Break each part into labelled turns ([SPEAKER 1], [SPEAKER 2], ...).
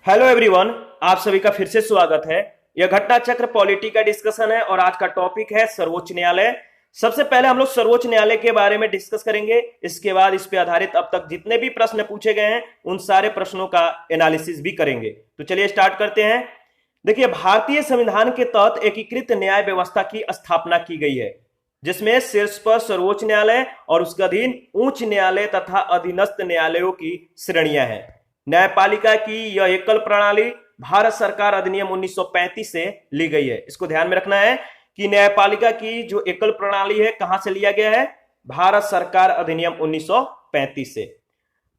[SPEAKER 1] Hello everyone, आप सभी का फिर से स्वागत है। यह घटना चक्र पॉलिटी का डिस्कशन है और आज का टॉपिक है सर्वोच्च न्यायालय। सबसे पहले हम लोग सर्वोच्च न्यायालय के बारे में डिस्कस करेंगे। इसके बाद इस पे आधारित अब तक जितने भी प्रश्न पूछे गए हैं उन सारे प्रश्नों का एनालिसिस भी करेंगे। तो चलिए स्टार्ट करते हैं। देखिए, भारतीय संविधान के तहत एकीकृत न्याय व्यवस्था की स्थापना की गई है, जिसमें शीर्ष पर सर्वोच्च न्यायालय और उसके अधीन उच्च न्यायालय तथा अधीनस्थ न्यायालयों की श्रेणियां हैं। न्यायपालिका की यह एकल प्रणाली भारत सरकार अधिनियम 1935 से ली गई है। इसको ध्यान में रखना है कि न्यायपालिका की जो एकल प्रणाली है कहां से लिया गया है? भारत सरकार अधिनियम 1935 से।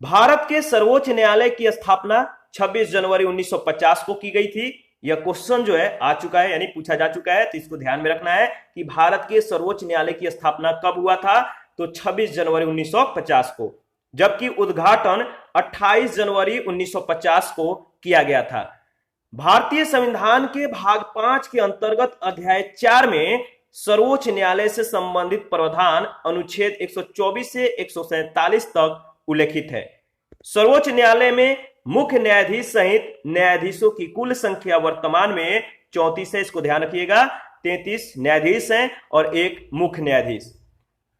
[SPEAKER 1] भारत के सर्वोच्च न्यायालय की स्थापना 26 जनवरी 1950 को की गई थी। यह क्वेश्चन जो है आ चुका है, यानी पूछा जा चुका है, तो इसको ध्यान में रखना है कि भारत के सर्वोच्च न्यायालय की स्थापना कब हुआ था? तो 26 जनवरी 1950 को, जबकि उद्घाटन 28 जनवरी 1950 को किया गया था। भारतीय संविधान के भाग 5 के अंतर्गत अध्याय 4 में सर्वोच्च न्यायालय से संबंधित प्रावधान अनुच्छेद 124 से 147 तक उल्लेखित है। सर्वोच्च न्यायालय में मुख्य न्यायाधीश सहित न्यायाधीशों की कुल संख्या वर्तमान में 34 है। इसको ध्यान रखिएगा, 33 न्यायाधीश हैं और एक मुख्य न्यायाधीश।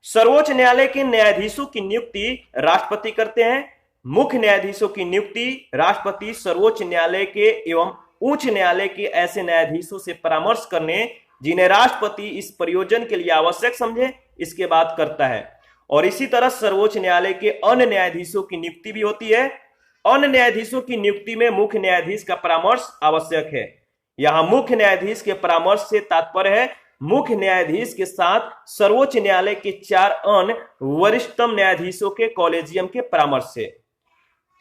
[SPEAKER 1] सर्वोच्च न्यायालय के न्यायाधीशों की नियुक्ति राष्ट्रपति करते हैं। मुख्य न्यायाधीशों की नियुक्ति राष्ट्रपति सर्वोच्च न्यायालय के एवं उच्च न्यायालय के ऐसे न्यायाधीशों से परामर्श करने जिन्हें राष्ट्रपति इस प्रयोजन के लिए आवश्यक समझे, इसके बाद करता है। और इसी तरह सर्वोच्च न्यायालय के अन्य न्यायाधीशों की नियुक्ति भी होती है। अन्य न्यायाधीशों की नियुक्ति में मुख्य न्यायाधीश का परामर्श आवश्यक है। यहां मुख्य न्यायाधीश के परामर्श से तात्पर्य है मुख्य न्यायाधीश के साथ सर्वोच्च न्यायालय के 4 अन्य वरिष्ठतम न्यायाधीशों के कॉलेजियम के परामर्श से।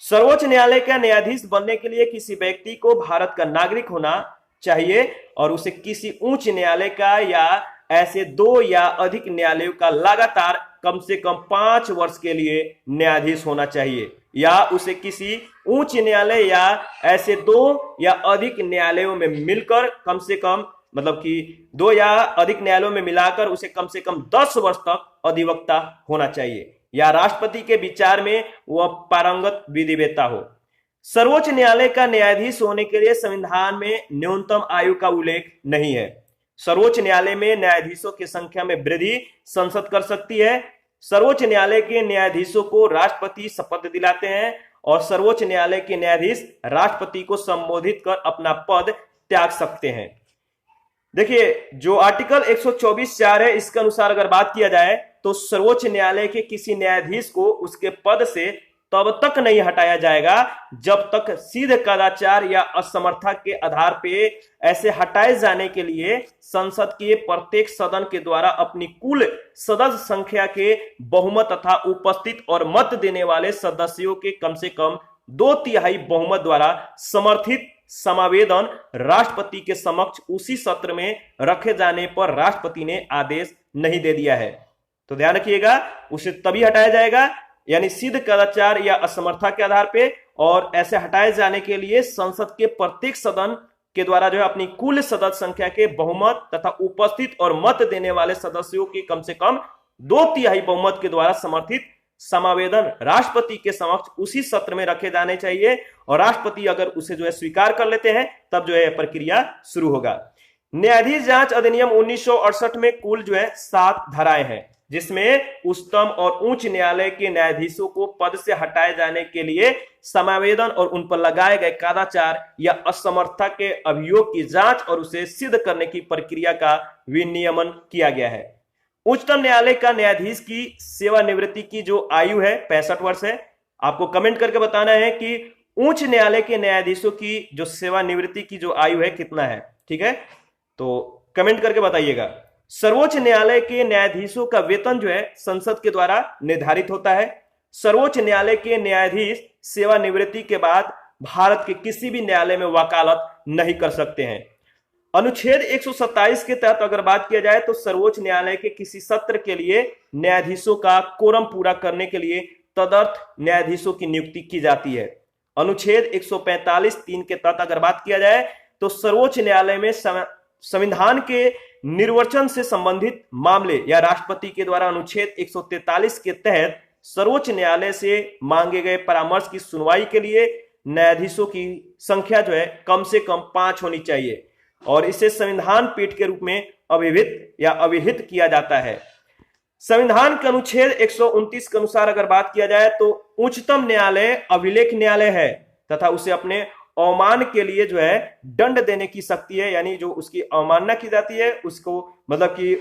[SPEAKER 1] सर्वोच्च न्यायालय का न्यायाधीश बनने के लिए किसी व्यक्ति को भारत का नागरिक होना चाहिए और उसे किसी उच्च न्यायालय का या ऐसे 2 या अधिक न्यायालयों का लगातार कम से कम 5 वर्ष के लिए न्यायाधीश होना चाहिए, या उसे किसी उच्च न्यायालय या ऐसे 2 या अधिक न्यायालयों में मिलकर कम से कम, मतलब कि 2 या अधिक न्यायालयों में मिलाकर उसे कम से कम 10 वर्ष तक अधिवक्ता होना चाहिए, या राष्ट्रपति के विचार में वह पारंगत विधिवेत्ता हो। सर्वोच्च न्यायालय का न्यायाधीश होने के लिए संविधान में न्यूनतम आयु का उल्लेख नहीं है। सर्वोच्च न्यायालय में न्यायाधीशों की संख्या में वृद्धि संसद कर सकती है। सर्वोच्च न्यायालय के न्यायाधीशों को राष्ट्रपति शपथ दिलाते हैं और सर्वोच्च न्यायालय के न्यायाधीश राष्ट्रपति को संबोधित कर अपना पद त्याग सकते हैं। देखिए, जो आर्टिकल 124(4) है, इसके अनुसार अगर बात किया जाए तो सर्वोच्च न्यायालय के किसी न्यायाधीश को उसके पद से तब तक नहीं हटाया जाएगा जब तक सिद्ध कदाचार या असमर्थता के आधार पे ऐसे हटाए जाने के लिए संसद के प्रत्येक सदन के द्वारा अपनी कुल सदस्य संख्या के बहुमत तथा उपस्थित और मत देने वाले सदस्यों के कम से कम 2/3 बहुमत द्वारा समर्थित समावेदन राष्ट्रपति के समक्ष उसी सत्र में रखे जाने पर राष्ट्रपति ने आदेश नहीं दे दिया है। तो ध्यान रखिएगा, उसे तभी हटाया जाएगा, यानी सिद्ध कदाचार या असमर्थता के आधार पे, और ऐसे हटाए जाने के लिए संसद के प्रत्येक सदन के द्वारा जो है अपनी कुल सदस्य संख्या के बहुमत तथा उपस्थित और मत देने वाले सदस्यों के कम से कम 2/3 बहुमत के द्वारा समर्थित समावेदन राष्ट्रपति के समक्ष उसी सत्र में रखे जाने चाहिए, और राष्ट्रपति अगर उसे जो है स्वीकार कर लेते हैं तब जो है प्रक्रिया शुरू होगा। न्यायाधीश जांच अधिनियम 1968 में कुल जो है 7 धाराएं हैं, जिसमें उच्चतम और उच्च न्यायालय के न्यायाधीशों को पद से हटाए जाने के लिए समावेदन और उन पर लगाए गए कदाचार या असमर्थता के अभियोग की जांच और उसे सिद्ध करने की प्रक्रिया का विनियमन किया गया है। उच्चतम न्यायालय का न्यायाधीश की सेवानिवृत्ति की जो आयु है 65 वर्ष है। आपको कमेंट करके बताना है कि उच्च न्यायालय के न्यायाधीशों की जो सेवानिवृत्ति की जो आयु है कितना है, ठीक है? तो कमेंट करके बताइएगा। सर्वोच्च न्यायालय के न्यायाधीशों का वेतन जो है संसद के द्वारा निर्धारित होता है। सर्वोच्च न्यायालय के न्यायाधीश सेवानिवृत्ति के बाद भारत के किसी भी न्यायालय में वकालत नहीं कर सकते हैं। अनुच्छेद 127 के तहत अगर बात किया जाए तो सर्वोच्च न्यायालय के किसी सत्र के लिए न्यायाधीशों का कोरम पूरा करने के लिए तदर्थ न्यायाधीशों की नियुक्ति की जाती है। अनुच्छेद 145(3) के तहत अगर बात किया जाए तो सर्वोच्च न्यायालय में संविधान के निर्वचन से संबंधित मामले या राष्ट्रपति के द्वारा अनुच्छेद 143 के तहत सर्वोच्च न्यायालय से मांगे गए परामर्श की सुनवाई के लिए न्यायाधीशों की संख्या जो है कम से कम 5 होनी चाहिए और इसे संविधान पीठ के रूप में अभिहित या अभिहित किया जाता है। संविधान के अनुच्छेद 129 के अनुसार अगर बात किया जाए तो उच्चतम न्यायालय अभिलेख न्यायालय है तथा उसे अपने अवमान के लिए जो है दंड देने की शक्ति है, यानी जो उसकी अवमानना की जाती है उसको मतलब कि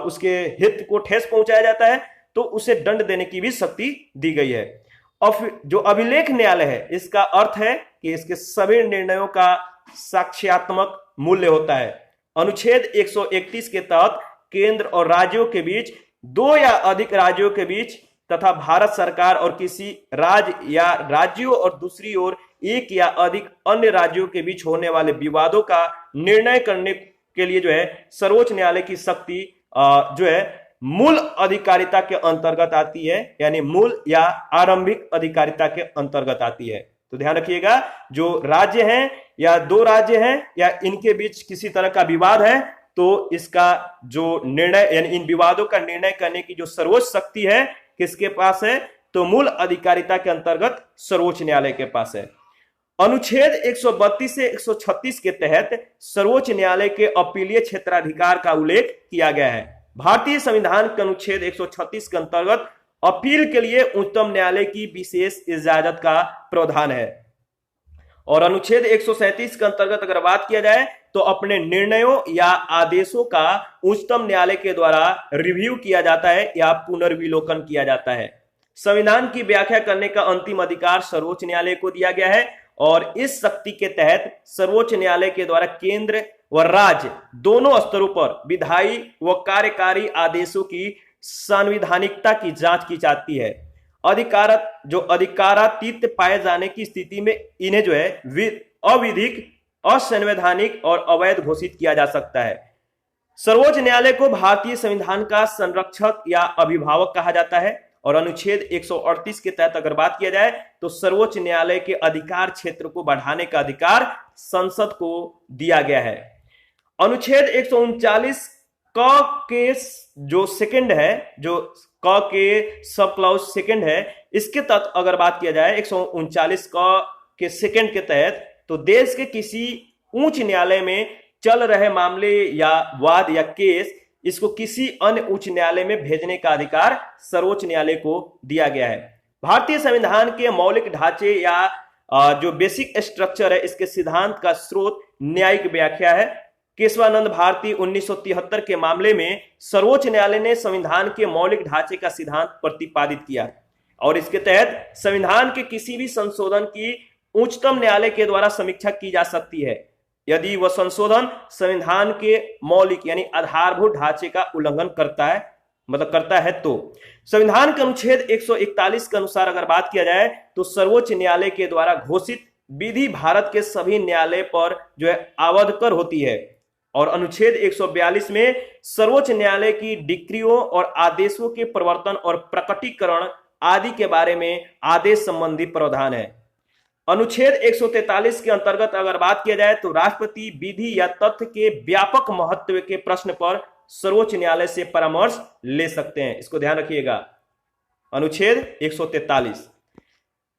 [SPEAKER 1] उसके हित को ठेस पहुंचाया जाता है तो उसे दंड देने की भी शक्ति दी गई है। जो अभिलेख न्यायालय है इसका अर्थ है कि इसके सभी निर्णयों का साक्ष्यात्मक मूल्य होता है। अनुच्छेद 131 के तहत केंद्र और राज्यों के बीच, 2 या अधिक राज्यों के बीच तथा भारत सरकार और किसी राज्य या राज्यों और दूसरी ओर एक या अधिक अन्य राज्यों के बीच होने वाले विवादों का निर्णय करने के लिए जो है सर्वोच्च न्यायालय की शक्ति जो है मूल अधिकारिता के अंतर्गत आती है, यानी मूल या आरंभिक अधिकारिता के अंतर्गत आती है। तो ध्यान रखिएगा, जो राज्य हैं या 2 राज्य हैं या इनके बीच किसी तरह का विवाद है तो इसका जो निर्णय यानी इन विवादों का निर्णय करने की जो सर्वोच्च शक्ति है किसके पास है, तो मूल अधिकारिता के अंतर्गत सर्वोच्च न्यायालय के पास है। अनुच्छेद 132 से 136 के तहत सर्वोच्च न्यायालय के अपीलीय क्षेत्राधिकार का उल्लेख किया गया है। भारतीय संविधान के अनुच्छेद 136 के अंतर्गत अपील के लिए उच्चतम न्यायालय की विशेष इजाजत का प्रावधान है और अनुच्छेद 137 के अंतर्गत अगर बात किया जाए तो अपने निर्णयों या आदेशों का उच्चतम न्यायालय के द्वारा रिव्यू किया जाता है या पुनर्विलोकन किया जाता है। संविधान की व्याख्या करने का अंतिम अधिकार सर्वोच्च न्यायालय को दिया गया है और इस शक्ति के तहत सर्वोच्च न्यायालय के द्वारा केंद्र व राज्य दोनों स्तरों पर विधायी व कार्यकारी आदेशों की संवैधानिकता की जांच की जाती है। अधिकारातीत पाए जाने की स्थिति में इन्हें जो है अविधिक, असंवैधानिक और अवैध घोषित किया जा सकता है। सर्वोच्च न्यायालय को भारतीय संविधान का संरक्षक या अभिभावक कहा जाता है और अनुच्छेद 138 के तहत अगर बात किया जाए तो सर्वोच्च न्यायालय के अधिकार क्षेत्र को बढ़ाने का अधिकार संसद को दिया गया है। अनुच्छेद 139 क के जो सेकंड है, जो क के सब क्लॉज सेकंड है, इसके तहत अगर बात किया जाए 139 क के सेकंड के तहत तो देश के किसी उच्च न्यायालय में चल रहे मामले या वाद या केस इसको किसी अन्य उच्च न्यायालय में भेजने का अधिकार सर्वोच्च न्यायालय को दिया गया है। भारतीय संविधान के मौलिक ढांचे या जो बेसिक स्ट्रक्चर है इसके सिद्धांत का स्रोत न्यायिक व्याख्या है। केशवानंद भारती 1973 के मामले में सर्वोच्च न्यायालय ने संविधान के मौलिक ढांचे का सिद्धांत प्रतिपादित किया और इसके तहत संविधान के किसी भी संशोधन की उच्चतम न्यायालय के द्वारा समीक्षा की जा सकती है यदि वह संशोधन संविधान के मौलिक यानी आधारभूत ढांचे का उल्लंघन करता है तो संविधान के अनुच्छेद 141 के अनुसार अगर बात किया जाए तो सर्वोच्च न्यायालय के द्वारा घोषित विधि भारत के सभी न्यायालय पर जो है आवधकर होती है और अनुच्छेद 142 में सर्वोच्च न्यायालय की डिक्रियों और आदेशों के प्रवर्तन और प्रकटीकरण आदि के बारे में आदेश संबंधी प्रावधान है। अनुच्छेद 143 के अंतर्गत अगर बात किया जाए तो राष्ट्रपति विधि या तथ्य के व्यापक महत्व के प्रश्न पर सर्वोच्च न्यायालय से परामर्श ले सकते हैं। इसको ध्यान रखिएगा, अनुच्छेद 143।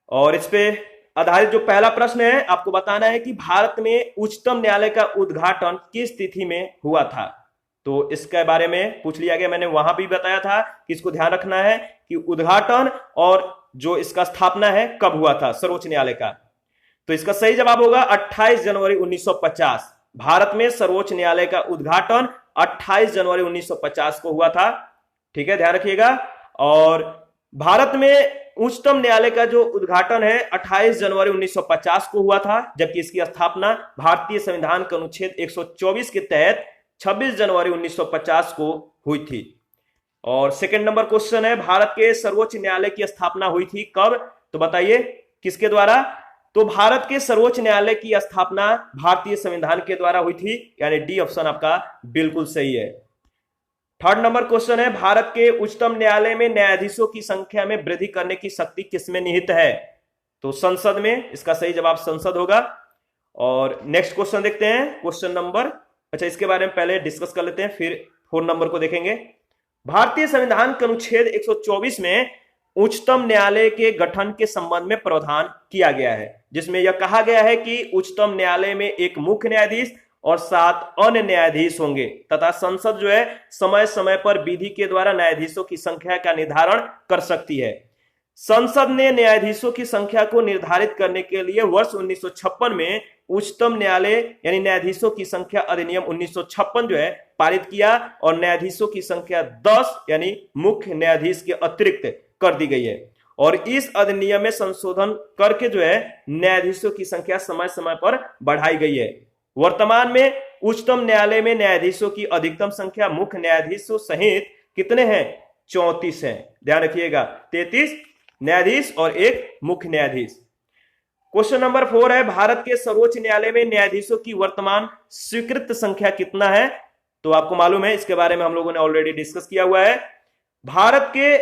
[SPEAKER 1] और इस पे आधारित जो पहला प्रश्न है आपको बताना है कि भारत में उच्चतम न्यायालय का उद्घाटन किस तिथि में हुआ था। तो इसके बारे में पूछ लिया गया, मैंने वहां भी बताया था कि इसको ध्यान रखना है कि उद्घाटन और जो इसका स्थापना है कब हुआ था सर्वोच्च न्यायालय का। तो इसका सही जवाब होगा 28 जनवरी 1950। भारत में सर्वोच्च न्यायालय का उद्घाटन 28 जनवरी 1950 को हुआ था। ठीक है, ध्यान रखिएगा। और भारत में उच्चतम न्यायालय का जो उद्घाटन है 28 जनवरी 1950 को हुआ था, जबकि इसकी स्थापना भारतीय संविधान के अनुच्छेद 124 के तहत 26 जनवरी 1950 को हुई थी। और सेकंड नंबर क्वेश्चन है, भारत के सर्वोच्च न्यायालय की स्थापना हुई थी कब? तो बताइए किसके द्वारा? तो भारत के सर्वोच्च न्यायालय की स्थापना भारतीय संविधान के द्वारा हुई थी, यानी डी ऑप्शन आपका बिल्कुल सही है। थर्ड नंबर क्वेश्चन है, भारत के उच्चतम न्यायालय में न्यायाधीशों की संख्या में वृद्धि करने की शक्ति किसमें निहित है? तो संसद में। इसका सही जवाब संसद होगा। और नेक्स्ट क्वेश्चन देखते हैं, क्वेश्चन नंबर, अच्छा इसके बारे में पहले डिस्कस कर लेते हैं, फिर 4 नंबर को देखेंगे। भारतीय संविधान के अनुच्छेद 124 में उच्चतम न्यायालय के गठन के संबंध में प्रावधान किया गया है, जिसमें यह कहा गया है कि उच्चतम न्यायालय में एक मुख्य न्यायाधीश और 7 अन्य न्यायाधीश होंगे तथा संसद जो है समय समय पर विधि के द्वारा न्यायाधीशों की संख्या का निर्धारण कर सकती है। संसद ने न्यायाधीशों की संख्या को निर्धारित करने के लिए वर्ष 1956 में उच्चतम न्यायालय यानी न्यायाधीशों की संख्या अधिनियम 1956 जो है पारित किया और न्यायाधीशों की संख्या 10 यानी मुख्य न्यायाधीश के अतिरिक्त कर दी गई है। और इस अधिनियम में संशोधन करके जो है न्यायाधीशों की संख्या समय समय पर बढ़ाई गई है। वर्तमान में उच्चतम न्यायालय में न्यायाधीशों की अधिकतम संख्या मुख्य न्यायाधीशों सहित कितने हैं? 34 हैं। ध्यान रखिएगा, 33 न्यायाधीश और एक मुख्य न्यायाधीश। क्वेश्चन नंबर 4 है, भारत के सर्वोच्च न्यायालय में न्यायाधीशों की वर्तमान स्वीकृत संख्या कितना है? तो आपको मालूम है, इसके बारे में हम लोगों ने ऑलरेडी डिस्कस किया हुआ है। भारत के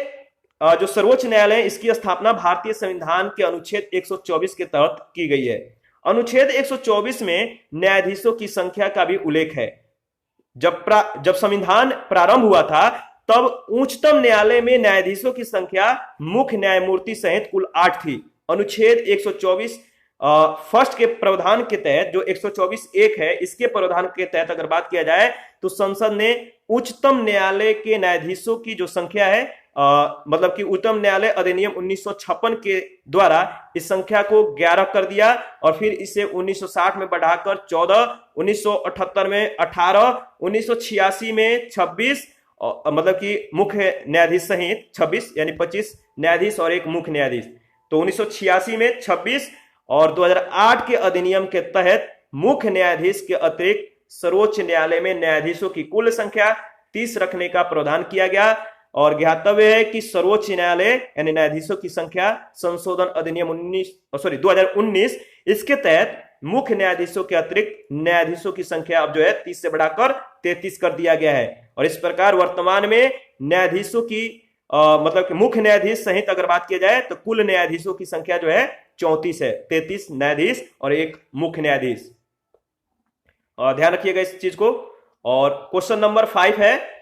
[SPEAKER 1] जो सर्वोच्च न्यायालय, इसकी स्थापना भारतीय संविधान के अनुच्छेद 124 के तहत की गई है। अनुच्छेद 124 में न्यायाधीशों की संख्या का भी उल्लेख है। जब संविधान प्रारंभ हुआ था तब उच्चतम न्यायालय में न्यायाधीशों की संख्या मुख्य न्यायमूर्ति सहित कुल 8 थी। अनुच्छेद 124 फर्स्ट के प्रावधान के तहत जो 124(1) है, इसके प्रावधान के तहत अगर बात किया जाए तो संसद ने उच्चतम न्यायालय के न्यायाधीशों की जो संख्या है मतलब कि उच्चतम न्यायालय अधिनियम 1956 के द्वारा इस संख्या को 11 कर दिया और फिर इसे 1960 में बढ़ाकर 14, 1978 में 18, 1986 में 26 मतलब कि मुख्य न्यायाधीश सहित 26 यानी 25 न्यायाधीश और एक मुख्य न्यायाधीश। तो 1986 में 26 और 2008 के अधिनियम के तहत मुख्य न्यायाधीश के अतिरिक्त सर्वोच्च न्यायालय में न्यायाधीशों की कुल संख्या 30 रखने का प्रावधान किया गया। और ज्ञातव्य है कि सर्वोच्च न्यायालय यानी न्यायाधीशों की संख्या संशोधन अधिनियम 2019 इसके तहत मुख्य न्यायाधीशों के अतिरिक्त न्यायाधीशों की संख्या अब जो है 30 से बढ़ाकर 33 कर दिया गया है। और इस प्रकार वर्तमान में न्यायाधीशों की मतलब कि मुख्य न्यायाधीश सहित अगर बात किया जाए तो कुल न्यायाधीशों की संख्या जो है 34 है, 33 न्यायाधीश और एक मुख्य न्यायाधीश। ध्यान रखिएगा इस चीज को। और क्वेश्चन नंबर 5 है,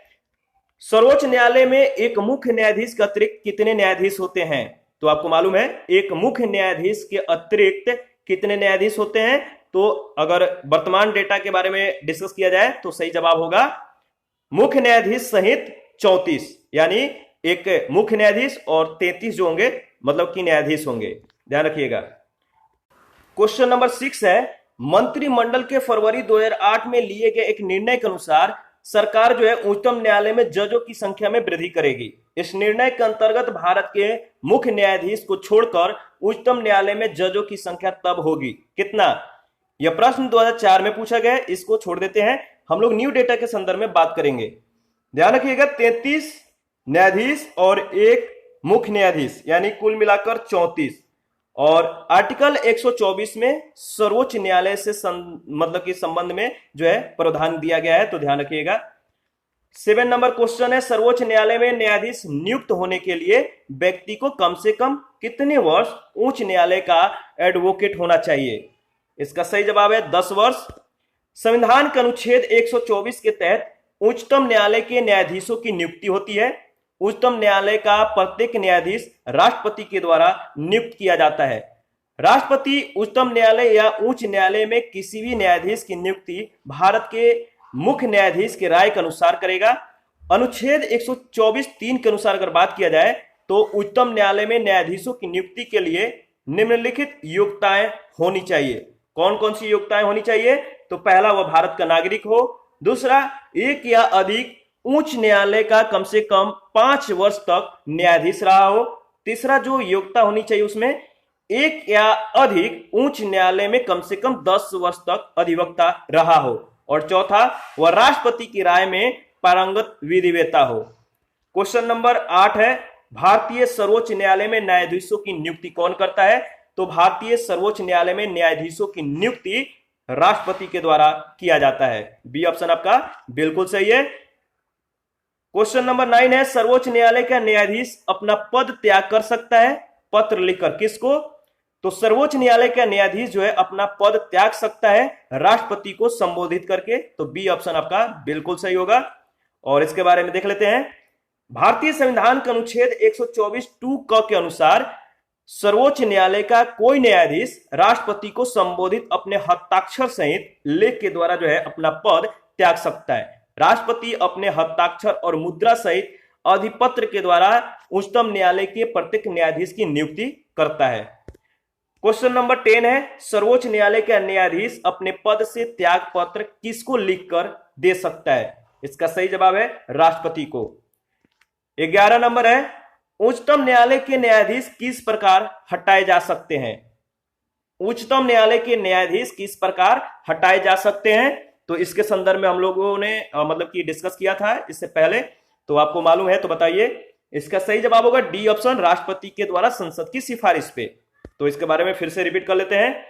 [SPEAKER 1] सर्वोच्च न्यायालय में एक मुख्य न्यायाधीश के अतिरिक्त कितने न्यायाधीश होते हैं? तो आपको मालूम है एक मुख्य न्यायाधीश के अतिरिक्त कितने न्यायाधीश होते हैं? तो अगर वर्तमान डेटा के बारे में डिस्कस किया जाए तो सही जवाब होगा मुख्य न्यायाधीश सहित 34 यानी एक मुख्य न्यायाधीश और 33 जो होंगे मतलब कि न्यायाधीश होंगे। ध्यान रखिएगा। क्वेश्चन नंबर 6 है, मंत्रिमंडल के फरवरी 2008 में लिए गए एक निर्णय के अनुसार सरकार जो है उच्चतम न्यायालय में जजों की संख्या में वृद्धि करेगी। इस निर्णय के अंतर्गत भारत के मुख्य न्यायाधीश को छोड़कर उच्चतम न्यायालय में जजों की संख्या तब होगी कितना? यह प्रश्न 2004 में पूछा गया, इसको छोड़ देते हैं, हम लोग न्यू डेटा के संदर्भ में बात करेंगे। ध्यान रखिएगा 33 न्यायाधीश और एक मुख्य न्यायाधीश यानी कुल मिलाकर 34। और आर्टिकल 124 में सर्वोच्च न्यायालय से मतलब कि संबंध में जो है प्रावधान दिया गया है, तो ध्यान रखिएगा। 7 नंबर क्वेश्चन है, सर्वोच्च न्यायालय में न्यायाधीश नियुक्त होने के लिए व्यक्ति को कम से कम कितने वर्ष उच्च न्यायालय का एडवोकेट होना चाहिए? इसका सही जवाब है 10 वर्ष। संविधान के अनुच्छेद 124 के तहत उच्चतम न्यायालय के न्यायाधीशों की नियुक्ति होती है। उच्चतम न्यायालय का प्रत्येक न्यायाधीश राष्ट्रपति के द्वारा नियुक्त किया जाता है। राष्ट्रपति उच्चतम न्यायालय या उच्च न्यायालय में किसी भी न्यायाधीश की नियुक्ति भारत के मुख्य न्यायाधीश के राय के अनुसार करेगा। अनुच्छेद 124(3) के अनुसार अगर बात किया जाए तो उच्चतम न्यायालय में न्यायाधीशों की नियुक्ति के लिए निम्नलिखित योग्यताएं होनी चाहिए। कौन कौन सी योग्यताएं होनी चाहिए? तो पहला, वह भारत का नागरिक हो। दूसरा, एक या अधिक उच्च न्यायालय का कम से कम 5 वर्ष तक न्यायाधीश रहा हो। तीसरा जो योग्यता होनी चाहिए उसमें एक या अधिक उच्च न्यायालय में कम से कम 10 वर्ष तक अधिवक्ता रहा हो। और चौथा, वह राष्ट्रपति की राय में पारंगत विधिवेत्ता हो। क्वेश्चन नंबर 8 है, भारतीय सर्वोच्च न्यायालय में न्यायाधीशों की नियुक्ति कौन करता है? तो भारतीय सर्वोच्च न्यायालय में न्यायाधीशों की नियुक्ति राष्ट्रपति के द्वारा किया जाता है। बी ऑप्शन आपका बिल्कुल सही है। क्वेश्चन नंबर 9 है, सर्वोच्च न्यायालय का न्यायाधीश अपना पद त्याग कर सकता है पत्र लिखकर? किसको? तो सर्वोच्च न्यायालय का न्यायाधीश जो है अपना पद त्याग सकता है राष्ट्रपति को संबोधित करके। तो बी ऑप्शन आपका बिल्कुल सही होगा। और इसके बारे में देख लेते हैं। भारतीय संविधान के अनुच्छेद 124(2) के अनुसार सर्वोच्च न्यायालय का कोई न्यायाधीश राष्ट्रपति को संबोधित अपने हस्ताक्षर सहित लेख के द्वारा जो है अपना पद त्याग सकता है। राष्ट्रपति अपने हस्ताक्षर और मुद्रा सहित अधिपत्र के द्वारा उच्चतम न्यायालय के प्रत्येक न्यायाधीश की नियुक्ति करता है। क्वेश्चन नंबर 10 है, सर्वोच्च न्यायालय का न्यायाधीश अपने पद से त्याग पत्र किसको लिखकर दे सकता है? इसका सही जवाब है राष्ट्रपति को। 11 नंबर है, उच्चतम न्यायालय के न्यायाधीश किस प्रकार हटाए जा सकते हैं? उच्चतम न्यायालय के न्यायाधीश किस प्रकार हटाए जा सकते हैं? तो इसके संदर्भ में हम लोगों ने मतलब कि डिस्कस किया था इससे पहले, तो आपको मालूम है तो बताइए। इसका सही जवाब होगा डी ऑप्शन, राष्ट्रपति के द्वारा संसद की सिफारिश पे। तो इसके बारे में फिर से रिपीट कर लेते हैं।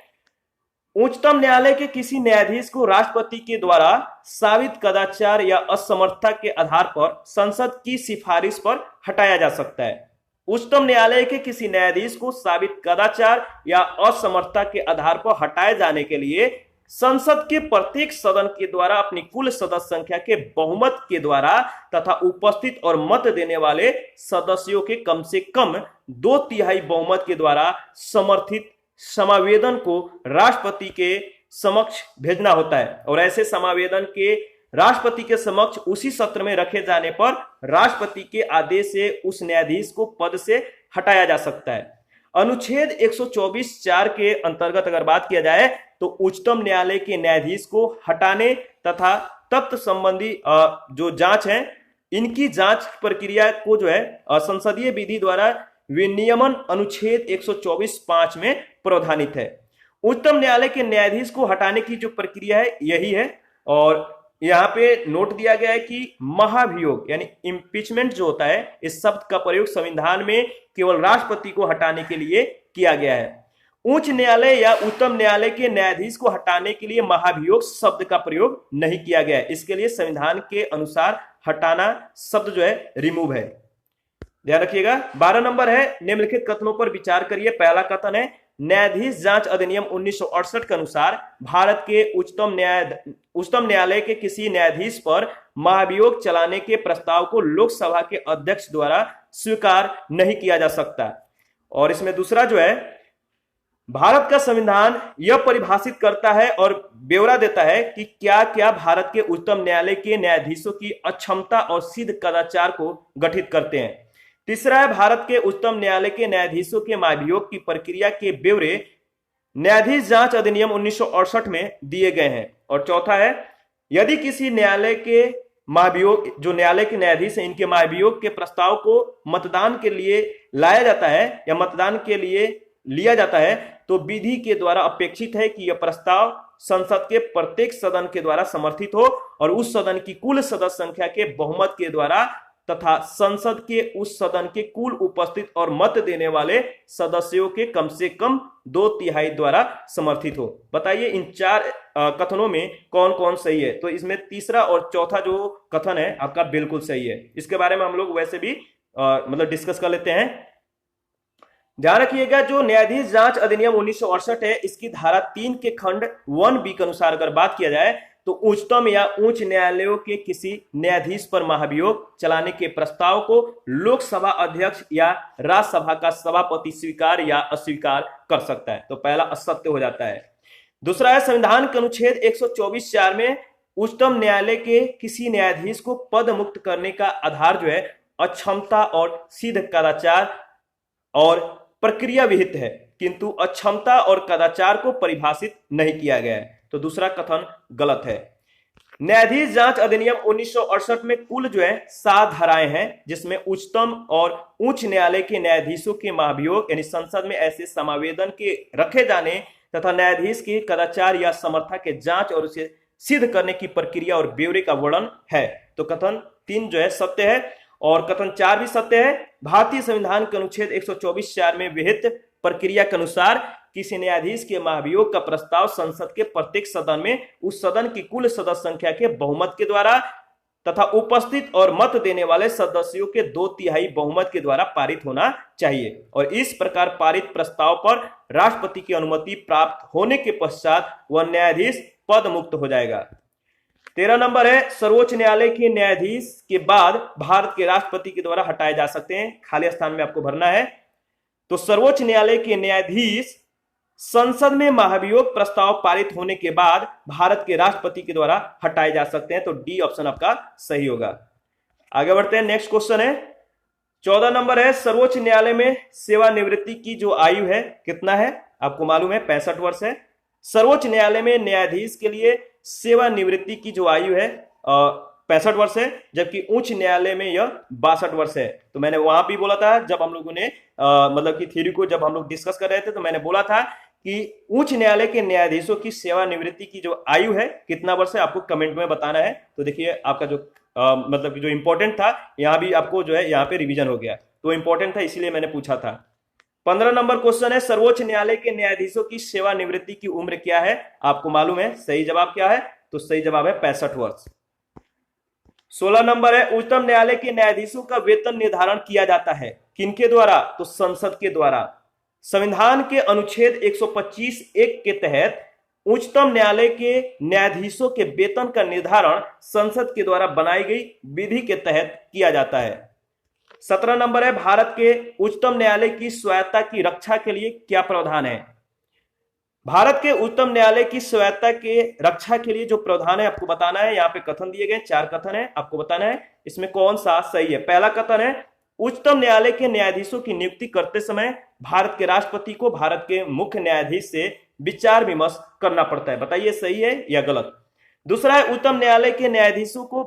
[SPEAKER 1] उच्चतम न्यायालय के किसी न्यायाधीश को राष्ट्रपति के द्वारा साबित कदाचार या असमर्थता के आधार पर संसद की सिफारिश पर हटाया जा सकता है। उच्चतम न्यायालय के किसी न्यायाधीश को साबित कदाचार या असमर्थता के आधार पर हटाए जाने के लिए संसद के प्रत्येक सदन के द्वारा अपनी कुल सदस्य संख्या के बहुमत के द्वारा तथा उपस्थित और मत देने वाले सदस्यों के कम से कम 2/3 बहुमत के द्वारा समर्थित समावेदन को राष्ट्रपति के समक्ष भेजना होता है और ऐसे समावेदन के राष्ट्रपति के समक्ष उसी सत्र में रखे जाने पर राष्ट्रपति के आदेश से उस न्यायाधीश को पद से हटाया जा सकता है। अनुच्छेद 124(4) के अंतर्गत अगर बात किया जाए तो उच्चतम न्यायालय के न्यायाधीश को हटाने तथा तत्व संबंधी जो जांच है इनकी जांच प्रक्रिया को जो है संसदीय विधि द्वारा विनियमन अनुच्छेद 124(5) में प्रावधानित है। उच्चतम न्यायालय के न्यायाधीश को हटाने की जो प्रक्रिया है यही है और यहाँ पे नोट दिया गया है कि महाभियोग यानी इम्पीचमेंट जो होता है इस शब्द का प्रयोग संविधान में केवल राष्ट्रपति को हटाने के लिए किया गया है। उच्च न्यायालय या उच्चतम न्यायालय के न्यायाधीश को हटाने के लिए महाभियोग शब्द का प्रयोग नहीं किया गया है। इसके लिए संविधान के अनुसार हटाना शब्द जो है रिमूव है, ध्यान रखिएगा। 12 नंबर है, निम्नलिखित कथनों पर विचार करिए। पहला कथन है, न्यायाधीश जांच अधिनियम 1968 के अनुसार भारत के उच्चतम न्यायालय के किसी न्यायाधीश पर महाभियोग चलाने के प्रस्ताव को लोकसभा के अध्यक्ष द्वारा स्वीकार नहीं किया जा सकता। और इसमें दूसरा जो है, भारत का संविधान यह परिभाषित करता है और ब्यौरा देता है कि क्या क्या भारत के उच्चतम न्यायालय के न्यायाधीशों की अक्षमता और सिद्ध कदाचार को गठित करते हैं। तीसरा है, भारत के उच्चतम न्यायालय के न्यायाधीशों के महाभियोग की प्रक्रिया के ब्यौरे न्यायाधीश जांच अधिनियम 1968 में दिए गए हैं। और चौथा है, यदि किसी न्यायालय के महाभियोग जो न्यायालय के न्यायाधीश हैं इनके महाभियोग के प्रस्ताव को मतदान के लिए लाया जाता है या मतदान के लिए लिया जाता है तो विधि के द्वारा अपेक्षित है कि यह प्रस्ताव संसद के प्रत्येक सदन के द्वारा समर्थित हो और उस सदन की कुल सदस्य संख्या के बहुमत के द्वारा तथा संसद के उस सदन के कुल उपस्थित और मत देने वाले सदस्यों के कम से कम 2/3 द्वारा समर्थित हो। बताइए इन 4 कथनों में कौन कौन सही है? तो इसमें तीसरा और चौथा जो कथन है आपका बिल्कुल सही है। इसके बारे में हम लोग वैसे भी मतलब डिस्कस कर लेते हैं। ध्यान रखिएगा, जो न्यायाधीश जांच अधिनियम 1968 है इसकी धारा 3 के खंड 1B के अनुसार अगर बात किया जाए तो उच्चतम या उच्च न्यायालयों के किसी न्यायाधीश पर महाभियोग चलाने के प्रस्ताव को लोकसभा अध्यक्ष या राज्यसभा का सभापति स्वीकार या अस्वीकार कर सकता है। तो पहला असत्य हो जाता है। दूसरा है, संविधान के अनुच्छेद 124(4) में उच्चतम न्यायालय के किसी न्यायाधीश को पद मुक्त करने का आधार जो है अक्षमता और सिद्ध कदाचार और प्रक्रिया विहित है, किंतु अक्षमता और कदाचार को परिभाषित नहीं किया गया है। तो दूसरा कथन गलत है। न्यायाधीश जांच अधिनियम 1968 में कुल जो है 7 धाराएं हैं जिसमें उच्चतम और उच्च न्यायालय के न्यायाधीशों के महाभियोग यानी संसद में ऐसे समावेदन के रखे जाने तथा न्यायाधीश के कदाचार या समर्था के जांच और उसे सिद्ध करने की प्रक्रिया और ब्यौरे का वर्णन है। तो कथन 3 जो है सत्य है और कथन 4 भी सत्य है। भारतीय संविधान के अनुच्छेद 124(4) में विहित प्रक्रिया के अनुसार किसी न्यायाधीश के महाभियोग का प्रस्ताव संसद के प्रत्येक सदन में उस सदन की कुल सदस्य संख्या के बहुमत के द्वारा तथा उपस्थित और मत देने वाले सदस्यों के 2/3 बहुमत के द्वारा पारित होना चाहिए और इस प्रकार पारित प्रस्ताव पर राष्ट्रपति की अनुमति प्राप्त होने के पश्चात वह न्यायाधीश पद मुक्त हो जाएगा। 13 नंबर है सर्वोच्च न्यायालय के न्यायाधीश के बाद भारत के राष्ट्रपति के द्वारा हटाए जा सकते हैं, खाली स्थान में आपको भरना है। तो सर्वोच्च न्यायालय के न्यायाधीश संसद में महाभियोग प्रस्ताव पारित होने के बाद भारत के राष्ट्रपति के द्वारा हटाए जा सकते हैं। तो डी ऑप्शन आपका सही होगा। आगे बढ़ते हैं, नेक्स्ट क्वेश्चन है 14 नंबर है सर्वोच्च न्यायालय में सेवानिवृत्ति की जो आयु है कितना है, आपको मालूम है 65 वर्ष है। सर्वोच्च न्यायालय में न्यायाधीश के लिए सेवानिवृत्ति की जो आयु है 65 वर्ष है, जबकि उच्च न्यायालय में यह 62 वर्ष है। तो मैंने वहां भी बोला था जब हम लोगों ने मतलब कि थ्योरी को जब हम लोग डिस्कस कर रहे थे, तो मैंने बोला था कि उच्च न्यायालय के न्यायाधीशों की सेवानिवृत्ति की जो आयु है कितना वर्ष है, आपको कमेंट में बताना है। तो देखिए आपका जो मतलब कि जो इंपॉर्टेंट था यहां भी आपको जो है यहाँ पे रिवीजन हो गया, तो इंपॉर्टेंट था इसलिए मैंने पूछा था। 15 नंबर क्वेश्चन है सर्वोच्च न्यायालय के न्यायाधीशों की सेवानिवृत्ति की उम्र क्या है, आपको मालूम है। सही जवाब क्या है, तो सही जवाब है 65 वर्ष। 16 नंबर है उच्चतम न्यायालय के न्यायाधीशों का वेतन निर्धारण किया जाता है किनके द्वारा, तो संसद के द्वारा। संविधान के अनुच्छेद 125(1) के तहत उच्चतम न्यायालय के न्यायाधीशों के वेतन का निर्धारण संसद के द्वारा बनाई गई विधि के तहत किया जाता है। 17 नंबर है भारत के उच्चतम न्यायालय की स्वायत्तता की रक्षा के लिए क्या प्रावधान है। भारत के उच्चतम न्यायालय की स्वायत्तता के रक्षा के लिए जो प्रावधान है आपको बताना है। यहाँ पे कथन दिए गए 4 कथन है, आपको बताना है इसमें कौन सा सही है। पहला कथन है उच्चतम न्यायालय के न्यायाधीशों की नियुक्ति करते समय भारत के राष्ट्रपति को भारत के मुख्य न्यायाधीश से विचार विमर्श करना पड़ता है, बताइए सही है या गलत। दूसरा है उच्चतम न्यायालय के न्यायाधीशों को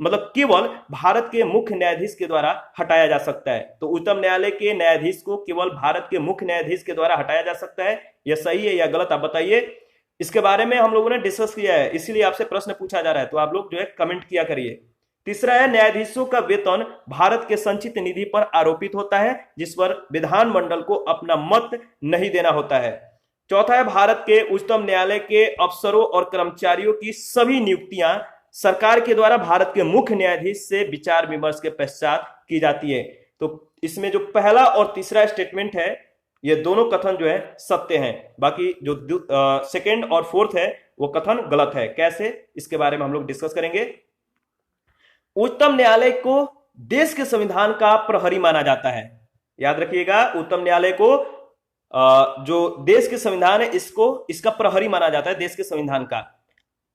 [SPEAKER 1] मतलब केवल भारत के मुख्य न्यायाधीश के द्वारा हटाया जा सकता है। तो उच्चतम न्यायालय के न्यायाधीश को केवल भारत के मुख्य न्यायाधीश के द्वारा हटाया जा सकता है, यह सही है या गलत, आप बताइए। इसके बारे में हम लोगों ने डिस्कस किया है, इसीलिए आपसे प्रश्न पूछा जा रहा है, तो आप लोग जो है कमेंट किया करिए। तीसरा है न्यायाधीशों का वेतन भारत के संचित निधि पर आरोपित होता है जिस पर विधानमंडल को अपना मत नहीं देना होता है। चौथा है भारत के उच्चतम न्यायालय के अफसरों और कर्मचारियों की सभी नियुक्तियां सरकार के द्वारा भारत के मुख्य न्यायाधीश से विचार विमर्श के पश्चात की जाती है। तो इसमें जो पहला और तीसरा स्टेटमेंट है ये दोनों कथन जो है सत्य हैं, बाकी जो सेकंड और फोर्थ है वो कथन गलत है। कैसे, इसके बारे में हम लोग डिस्कस करेंगे। उच्चतम न्यायालय को देश के संविधान का प्रहरी माना जाता है, याद रखिएगा। उच्चतम न्यायालय को जो देश के संविधान है इसका प्रहरी माना जाता है, देश के संविधान का।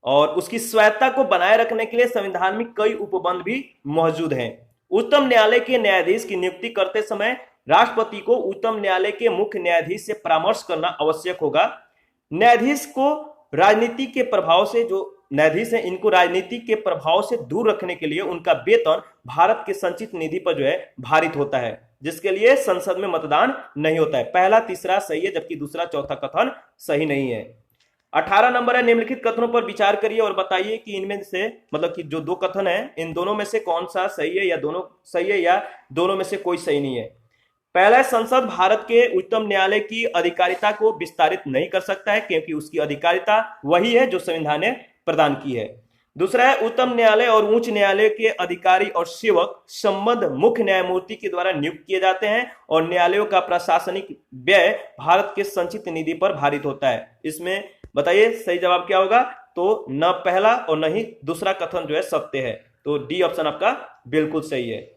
[SPEAKER 1] और उसकी स्वायत्तता को बनाए रखने के लिए संविधान में कई उपबंध भी मौजूद हैं। उच्चतम न्यायालय के न्यायाधीश की नियुक्ति करते समय राष्ट्रपति को उच्चतम न्यायालय के मुख्य न्यायाधीश से परामर्श करना आवश्यक होगा। न्यायाधीश को राजनीति के प्रभाव से, जो न्यायाधीश हैं इनको राजनीति के प्रभाव से दूर रखने के लिए उनका वेतन भारत के संचित निधि पर जो है भारित होता है, जिसके लिए संसद में मतदान नहीं होता है। पहला तीसरा सही है, जबकि दूसरा चौथा कथन सही नहीं है। 18 नंबर है निम्नलिखित कथनों पर विचार करिए और बताइए कि इनमें से मतलब कि जो 2 कथन है इन दोनों में से कौन सा सही है, या दोनों सही है या दोनों में से कोई सही नहीं है। पहला, संसद भारत के उच्चतम न्यायालय की अधिकारिता को विस्तारित नहीं कर सकता है क्योंकि उसकी अधिकारिता वही है जो संविधान ने प्रदान की है। दूसरा है उच्चतम न्यायालय और उच्च न्यायालय के अधिकारी और सेवक संबद्ध मुख्य न्यायमूर्ति के द्वारा नियुक्त किए जाते हैं और न्यायालयों का प्रशासनिक व्यय भारत के संचित निधि पर भारित होता है। इसमें बताइए सही जवाब क्या होगा। तो न पहला और न ही दूसरा कथन जो है सत्य है, तो डी ऑप्शन आपका बिल्कुल सही है।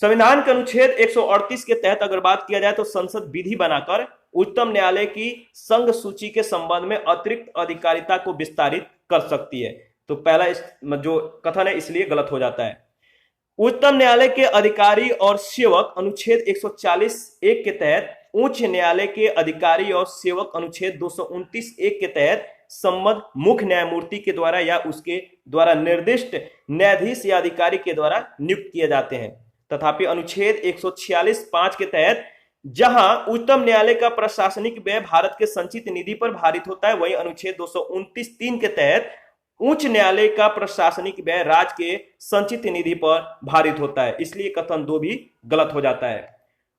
[SPEAKER 1] संविधान के अनुच्छेद 138 के तहत अगर बात किया जाए तो संसद विधि बनाकर उच्चतम न्यायालय की संघ सूची के संबंध में अतिरिक्त अधिकारिता को विस्तारित कर सकती है। तो पहला जो कथन है इसलिए गलत हो जाता है। उच्चतम न्यायालय के अधिकारी और सेवक अनुच्छेद 140(1) के तहत, उच्च न्यायालय के अधिकारी और सेवक अनुच्छेद 229(1) के तहत संबद्ध मुख्य न्यायमूर्ति के द्वारा या उसके द्वारा निर्दिष्ट न्यायाधीश या अधिकारी के द्वारा नियुक्त किए जाते हैं। तथापि अनुच्छेद 146(5) के तहत जहां उच्चतम न्यायालय का प्रशासनिक व्यय भारत के संचित निधि पर भारित होता है, वहीं अनुच्छेद 229(3) के तहत उच्च न्यायालय का प्रशासनिक व्यय राज्य के संचित निधि पर भारित होता है, इसलिए कथन 2 भी गलत हो जाता है।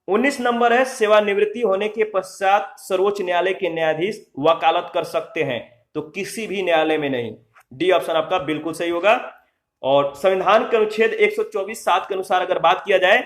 [SPEAKER 1] 19 नंबर है सेवानिवृत्ति होने के पश्चात सर्वोच्च न्यायालय के न्यायाधीश वकालत कर सकते हैं, तो किसी भी न्यायालय में नहीं। डी ऑप्शन आपका बिल्कुल सही होगा। और संविधान के अनुच्छेद 124(7) के अनुसार अगर बात किया जाए,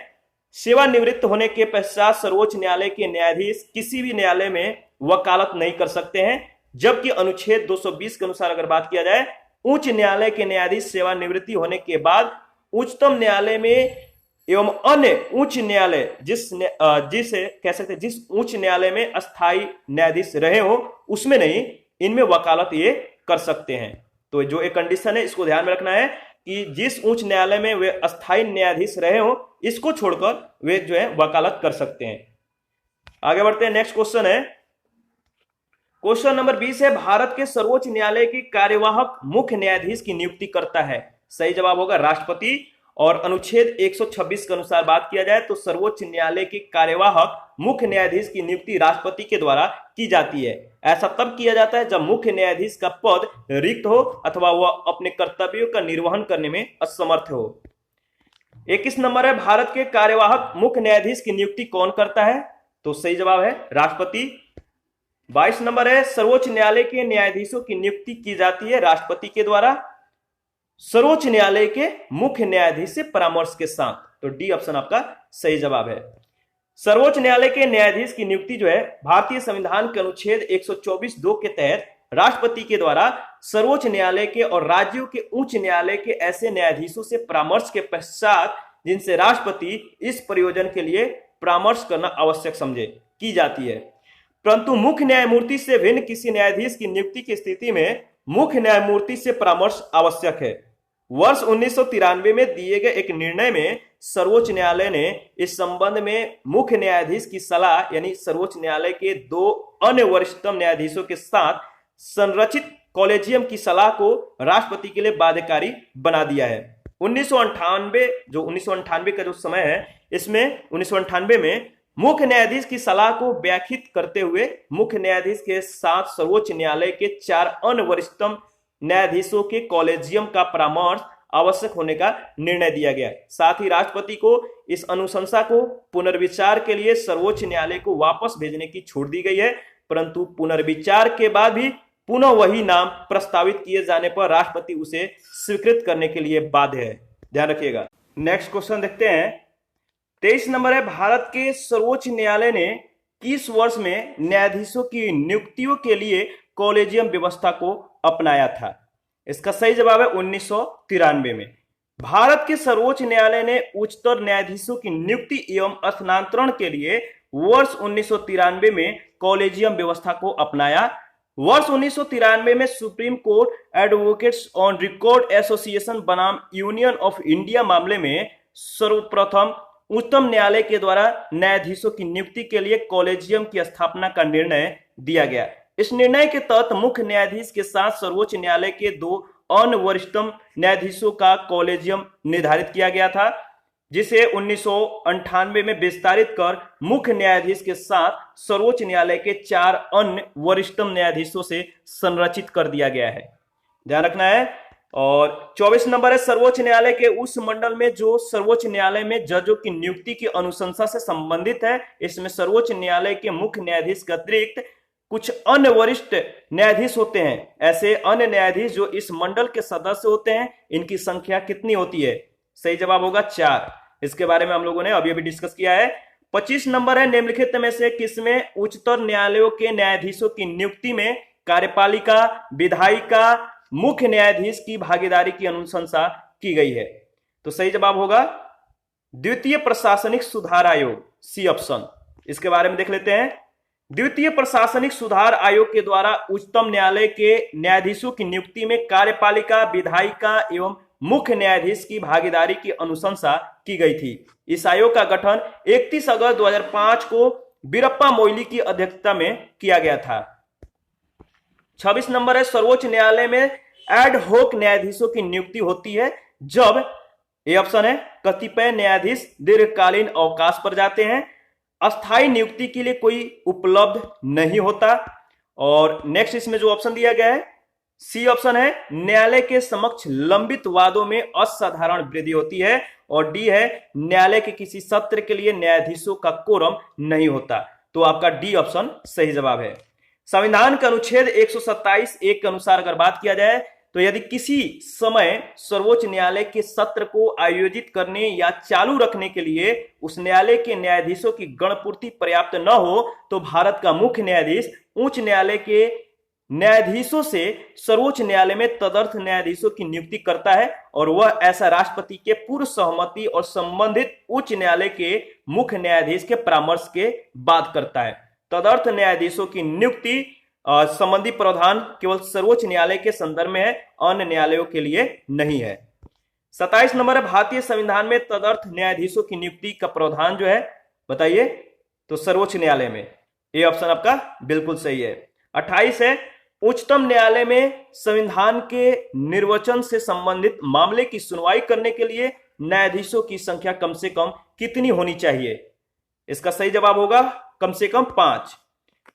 [SPEAKER 1] सेवानिवृत्त होने के पश्चात सर्वोच्च न्यायालय के न्यायाधीश किसी भी न्यायालय में वकालत नहीं कर सकते हैं, जबकि अनुच्छेद 220 के अनुसार अगर बात किया जाए, उच्च न्यायालय के न्यायाधीश सेवानिवृत्ति होने के बाद उच्चतम न्यायालय में एवं अन्य उच्च न्यायालय जिसे कह सकते हैं, जिस उच्च न्यायालय में अस्थायी न्यायाधीश रहे हो उसमें नहीं, इनमें वकालत ये कर सकते हैं। तो जो एक कंडीशन है इसको ध्यान में रखना है कि जिस उच्च न्यायालय में वे अस्थायी न्यायाधीश रहे हो इसको छोड़कर वे जो है वकालत कर सकते हैं। आगे बढ़ते हैं, नेक्स्ट क्वेश्चन है, क्वेश्चन नंबर 20 है, भारत के सर्वोच्च न्यायालय के कार्यवाहक मुख्य न्यायाधीश की नियुक्ति करता है। सही जवाब होगा राष्ट्रपति। और अनुच्छेद 126 के अनुसार बात किया जाए तो सर्वोच्च न्यायालय के कार्यवाहक मुख्य न्यायाधीश की नियुक्ति राष्ट्रपति के द्वारा की जाती है। ऐसा तब किया जाता है जब मुख्य न्यायाधीश का पद रिक्त हो अथवा वह अपने कर्तव्यों का निर्वहन करने में असमर्थ हो। 21 नंबर है, भारत के कार्यवाहक मुख्य न्यायाधीश की नियुक्ति कौन करता है? तो सही जवाब है राष्ट्रपति। 22 नंबर है, सर्वोच्च न्यायालय के न्यायाधीशों की नियुक्ति की जाती है राष्ट्रपति के द्वारा सर्वोच्च न्यायालय के मुख्य न्यायाधीश से परामर्श के साथ। तो डी ऑप्शन आपका सही जवाब है। सर्वोच्च न्यायालय के न्यायाधीश की नियुक्ति जो है भारतीय संविधान के अनुच्छेद 124(2) के तहत राष्ट्रपति के द्वारा सर्वोच्च न्यायालय के और राज्यों के उच्च न्यायालय के ऐसे न्यायाधीशों से परामर्श के पश्चात जिनसे राष्ट्रपति इस प्रयोजन के लिए परामर्श करना आवश्यक समझे की जाती है। परंतु मुख्य न्यायमूर्ति से भिन्न किसी न्यायाधीश की नियुक्ति की स्थिति में मुख्य न्यायमूर्ति से परामर्श आवश्यक है। वर्ष 1993 में दिए गए एक निर्णय में सर्वोच्च न्यायालय ने इस संबंध में मुख्य न्यायाधीश की सलाह यानी सर्वोच्च न्यायालय के 2 अन्य वरिष्ठतम न्यायाधीशों के साथ संरचित कॉलेजियम की सलाह को राष्ट्रपति के लिए बाध्यकारी बना दिया है। 1998 का जो समय है इसमें 1998 में मुख्य न्यायाधीश की सलाह को व्याख्यात करते हुए मुख्य न्यायाधीश के साथ सर्वोच्च न्यायालय के 4 अन्य वरिष्ठतम न्यायाधीशों के कॉलेजियम का परामर्श आवश्यक होने का निर्णय दिया गया। साथ ही राष्ट्रपति को इस अनुशंसा को पुनर्विचार के लिए सर्वोच्च न्यायालय को वापस भेजने की छूट दी गई है, परंतु पुनर्विचार के बाद भी पुनः वही नाम प्रस्तावित किए जाने पर राष्ट्रपति उसे स्वीकृत करने के लिए बाध्य है। ध्यान रखिएगा। नेक्स्ट क्वेश्चन देखते हैं। 23 नंबर है, भारत के सर्वोच्च न्यायालय ने किस वर्ष में न्यायाधीशों की नियुक्तियों के लिए कॉलेजियम व्यवस्था को अपनाया था? इसका सही जवाब है 1993 में। भारत के सर्वोच्च न्यायालय ने उच्चतर न्यायाधीशों की नियुक्ति एवं स्थानांतरण के लिए वर्ष 1993 में कॉलेजियम व्यवस्था को अपनाया। वर्ष 1993 में supreme court advocates on record association बनाम यूनियन ऑफ इंडिया मामले में सर्वप्रथम उच्चतम न्यायालय के द्वारा न्यायाधीशों की नियुक्ति के लिए कॉलेजियम की स्थापना का निर्णय दिया गया। इस निर्णय के तहत मुख्य न्यायाधीश के साथ सर्वोच्च न्यायालय के 2 अन्य वरिष्ठतम न्यायाधीशों का कॉलेजियम निर्धारित किया गया था, जिसे 1998 में विस्तारित कर मुख्य न्यायाधीश के साथ सर्वोच्च न्यायालय के 4 अन्य वरिष्ठतम न्यायाधीशों से संरचित कर दिया गया है। ध्यान रखना है। और 24 नंबर है, सर्वोच्च न्यायालय के उस मंडल में जो सर्वोच्च न्यायालय में जजों की नियुक्ति की अनुशंसा से संबंधित है, इसमें सर्वोच्च न्यायालय के मुख्य न्यायाधीश के अतिरिक्त कुछ अन्य वरिष्ठ न्यायाधीश होते हैं। ऐसे अन्य न्यायाधीश जो इस मंडल के सदस्य होते हैं, इनकी संख्या कितनी होती है? सही जवाब होगा 4। इसके बारे में हम लोगों ने अभी डिस्कस किया है। 25 नंबर है, निम्नलिखित में से किसमें उच्चतर न्यायालयों के न्यायाधीशों की नियुक्ति में कार्यपालिका, विधायिका, मुख्य न्यायाधीश की भागीदारी की अनुशंसा की गई है? तो सही जवाब होगा द्वितीय प्रशासनिक सुधार आयोग, सी ऑप्शन। इसके बारे में देख लेते हैं। द्वितीय प्रशासनिक सुधार आयोग के द्वारा उच्चतम न्यायालय के न्यायाधीशों की नियुक्ति में कार्यपालिका, विधायिका एवं मुख्य न्यायाधीश की भागीदारी की अनुशंसा की गई थी। इस आयोग का गठन 31 अगस्त 2005 को वीरप्पा मोइली की अध्यक्षता में किया गया था। 26 नंबर है, सर्वोच्च न्यायालय में एड होक न्यायाधीशों की नियुक्ति होती है जब, ये ऑप्शन है, कतिपय न्यायाधीश दीर्घकालीन अवकाश पर जाते हैं, अस्थायी नियुक्ति के लिए कोई उपलब्ध नहीं होता, और नेक्स्ट इसमें जो ऑप्शन दिया गया है सी ऑप्शन है, न्यायालय के समक्ष लंबित वादों में असाधारण वृद्धि होती है, और डी है, न्यायालय के किसी सत्र के लिए न्यायाधीशों का कोरम नहीं होता। तो आपका डी ऑप्शन सही जवाब है। संविधान के अनुच्छेद 127(1) के अनुसार अगर बात किया जाए तो यदि किसी समय सर्वोच्च न्यायालय के सत्र को आयोजित करने या चालू रखने के लिए उस न्यायालय के न्यायाधीशों की गणपूर्ति पर्याप्त न हो तो भारत का मुख्य न्यायाधीश उच्च न्यायालय के न्यायाधीशों से सर्वोच्च न्यायालय में तदर्थ न्यायाधीशों की नियुक्ति करता है और वह ऐसा राष्ट्रपति के पूर्व सहमति और संबंधित उच्च न्यायालय के मुख्य न्यायाधीश के परामर्श के बाद करता है। तदर्थ न्यायाधीशों की नियुक्ति संबंधी प्रावधान केवल सर्वोच्च न्यायालय के संदर्भ में है, अन्य न्यायालयों के लिए नहीं है। 27 नंबर है, भारतीय संविधान में तदर्थ न्यायाधीशों की नियुक्ति का प्रावधान जो है बताइए, तो सर्वोच्च न्यायालय में। ये ऑप्शन आपका बिल्कुल सही है। 28 है, उच्चतम न्यायालय में संविधान के निर्वचन से संबंधित मामले की सुनवाई करने के लिए न्यायाधीशों की संख्या कम से कम कितनी होनी चाहिए? इसका सही जवाब होगा कम से कम 5।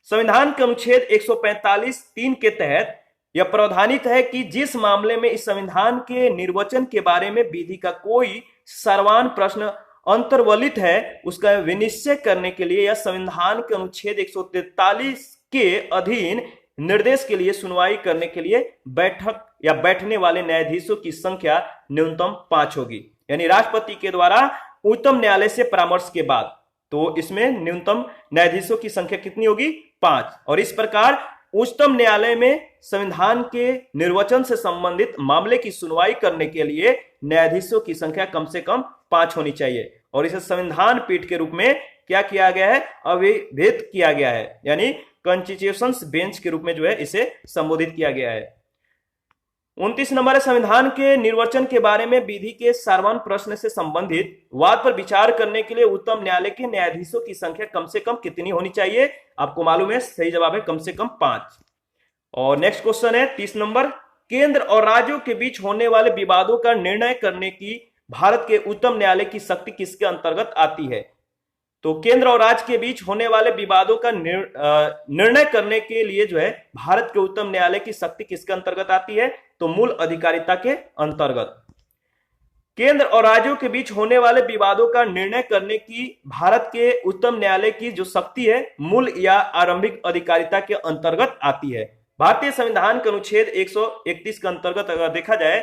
[SPEAKER 1] संविधान के अनुच्छेद 145(3) के तहत यह प्रावधानित है कि जिस मामले में इस संविधान के निर्वचन के बारे में विधि का कोई सर्वान प्रश्न अंतर्वलित है, उसका विनिश्चय करने के लिए या संविधान के अनुच्छेद 143 के अधीन निर्देश के लिए सुनवाई करने के लिए बैठक या बैठने वाले न्यायाधीशों की संख्या न्यूनतम 5 होगी। यानी राष्ट्रपति के द्वारा उच्चतम न्यायालय से परामर्श के बाद, तो इसमें न्यूनतम न्यायाधीशों की संख्या कितनी होगी? 5। और इस प्रकार उच्चतम न्यायालय में संविधान के निर्वचन से संबंधित मामले की सुनवाई करने के लिए न्यायाधीशों की संख्या कम से कम 5 होनी चाहिए। और इसे संविधान पीठ के रूप में क्या किया गया है? अविभेद किया गया है, यानी कॉन्स्टिट्यूशन बेंच के रूप में जो है इसे संबोधित किया गया है। 29 नंबर है, संविधान के निर्वचन के बारे में विधि के सार्वजनिक प्रश्न से संबंधित वाद पर विचार करने के लिए उच्चतम न्यायालय के न्यायाधीशों की संख्या कम से कम कितनी होनी चाहिए? आपको मालूम है, सही जवाब है कम से कम 5। और नेक्स्ट क्वेश्चन है 30 नंबर, केंद्र और राज्यों के बीच होने वाले विवादों का निर्णय करने की भारत के उच्चतम न्यायालय की शक्ति किसके अंतर्गत आती है? तो केंद्र और राज्य के बीच होने वाले विवादों का निर्णय करने के लिए जो है भारत के उच्चतम न्यायालय की शक्ति किसके अंतर्गत आती है? तो मूल अधिकारिता के अंतर्गत। केंद्र और राज्यों के बीच होने वाले विवादों का निर्णय करने की भारत के उच्चतम न्यायालय की जो शक्ति है, मूल या आरंभिक अधिकारिता के अंतर्गत आती है। भारतीय संविधान के अनुच्छेद 131 के अंतर्गत अगर देखा जाए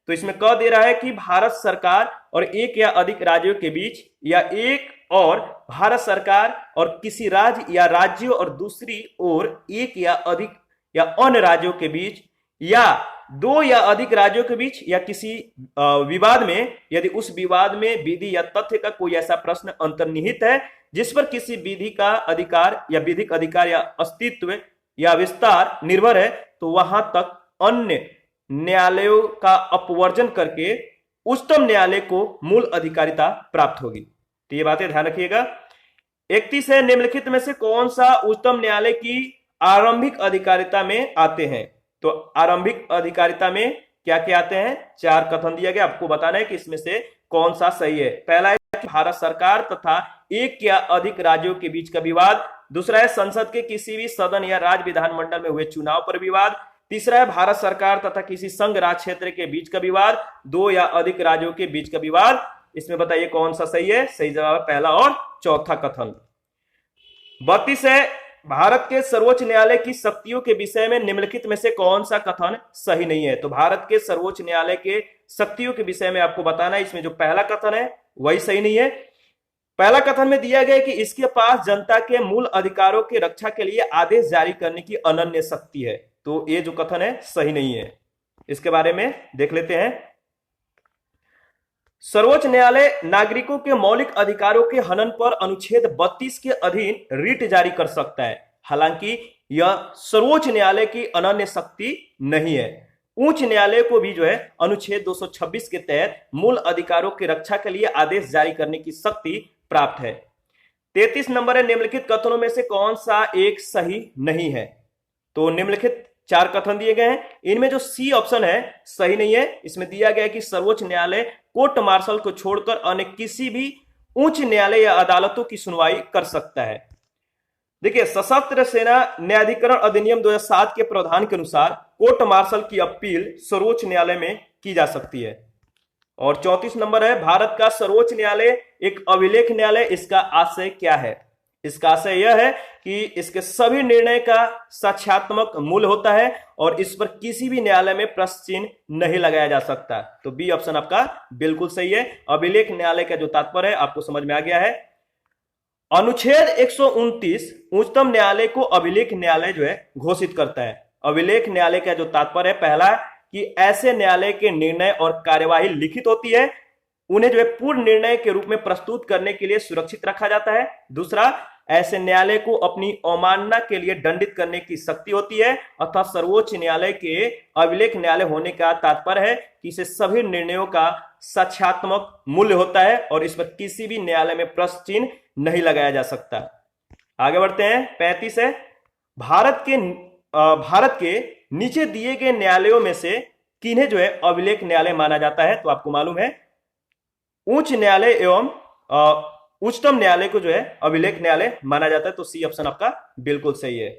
[SPEAKER 1] तो इसमें कह दे रहा है कि भारत सरकार और एक या अधिक राज्यों के बीच, या एक और भारत सरकार और किसी राज्य या राज्यों और दूसरी ओर एक या अधिक या अन्य राज्यों के बीच, या दो या अधिक राज्यों के बीच, या किसी विवाद में, यदि उस विवाद में विधि या तथ्य का कोई ऐसा प्रश्न अंतर्निहित है जिस पर किसी विधि का अधिकार या विधिक अधिकार या अस्तित्व या विस्तार निर्भर है, तो वहां तक अन्य न्यायालयों का अपवर्जन करके उच्चतम न्यायालय को मूल अधिकारिता प्राप्त होगी। तो ये बातें ध्यान रखिएगा। 31 है, निम्नलिखित में से कौन सा उच्चतम न्यायालय की आरंभिक अधिकारिता में आते हैं? तो आरंभिक अधिकारिता में क्या क्या आते हैं? 4 कथन दिया गया, आपको बताना है कि इसमें से कौन सा सही है। पहला है कि भारत सरकार तथा एक या अधिक राज्यों के बीच का विवाद। दूसरा है संसद के किसी भी सदन या राज्य विधानमंडल में हुए चुनाव पर विवाद। तीसरा है भारत सरकार तथा किसी संघ राज्य क्षेत्र के बीच का विवाद। 2 या अधिक राज्यों के बीच का विवाद। इसमें बताइए कौन सा सही है? सही जवाब है पहला और चौथा कथन। 32 है, भारत के सर्वोच्च न्यायालय की शक्तियों के विषय में निम्नलिखित में से कौन सा कथन सही नहीं है? तो भारत के सर्वोच्च न्यायालय के शक्तियों के विषय में आपको बताना है, इसमें जो पहला कथन है वही सही नहीं है। पहला कथन में दिया गया कि इसके पास जनता के मूल अधिकारों की रक्षा के लिए आदेश जारी करने की अनन्य शक्ति है। तो ये जो कथन है सही नहीं है। इसके बारे में देख लेते हैं। सर्वोच्च न्यायालय नागरिकों के मौलिक अधिकारों के हनन पर अनुच्छेद 32 के अधीन रिट जारी कर सकता है। हालांकि यह सर्वोच्च न्यायालय की अनन्य शक्ति नहीं है। उच्च न्यायालय को भी जो है अनुच्छेद 226 के तहत मूल अधिकारों की रक्षा के लिए आदेश जारी करने की शक्ति प्राप्त है। 33 नंबर है, निम्नलिखित कथनों में से कौन सा एक सही नहीं है? तो निम्नलिखित 4 कथन दिए गए हैं, इनमें जो सी ऑप्शन है सही नहीं है। इसमें दिया गया है कि सर्वोच्च न्यायालय कोर्ट मार्शल को छोड़कर अन्य किसी भी उच्च न्यायालय या अदालतों की सुनवाई कर सकता है। देखिए, सशस्त्र सेना न्यायाधिकरण अधिनियम 2007 के प्रावधान के अनुसार कोर्ट मार्शल की अपील सर्वोच्च न्यायालय में की जा सकती है। और 34 नंबर है, भारत का सर्वोच्च न्यायालय एक अभिलेख न्यायालय, इसका आशय क्या है? इसका आशय यह है कि इसके सभी निर्णय का साक्ष्यात्मक मूल्य होता है और इस पर किसी भी न्यायालय में प्रश्न चिन्ह नहीं लगाया जा सकता। तो बी ऑप्शन आपका बिल्कुल सही है। अभिलेख न्यायालय का जो तात्पर्य है आपको समझ में आ गया है। अनुच्छेद 129 उच्चतम न्यायालय को अभिलेख न्यायालय जो है घोषित करता है। अभिलेख न्यायालय का जो तात्पर्य है, पहला कि ऐसे न्यायालय के निर्णय और कार्यवाही लिखित होती है, उन्हें जो है पूर्ण निर्णय के रूप में प्रस्तुत करने के लिए सुरक्षित रखा जाता है। दूसरा, ऐसे न्यायालय को अपनी अवमानना के लिए दंडित करने की शक्ति होती है। अर्थात सर्वोच्च न्यायालय के अभिलेख न्यायालय होने का तात्पर्य है कि इसे सभी निर्णयों का साक्ष्यात्मक मूल्य होता है और इस पर किसी भी न्यायालय में प्रश्न चिन्ह नहीं लगाया जा सकता। आगे बढ़ते हैं। 35 है, भारत के नीचे दिए गए न्यायालयों में से किन्हें जो है अभिलेख न्यायालय माना जाता है? तो आपको मालूम है, उच्च न्यायालय एवं उच्चतम न्यायालय को जो है अभिलेख न्यायालय माना जाता है। तो सी ऑप्शन आपका बिल्कुल सही है।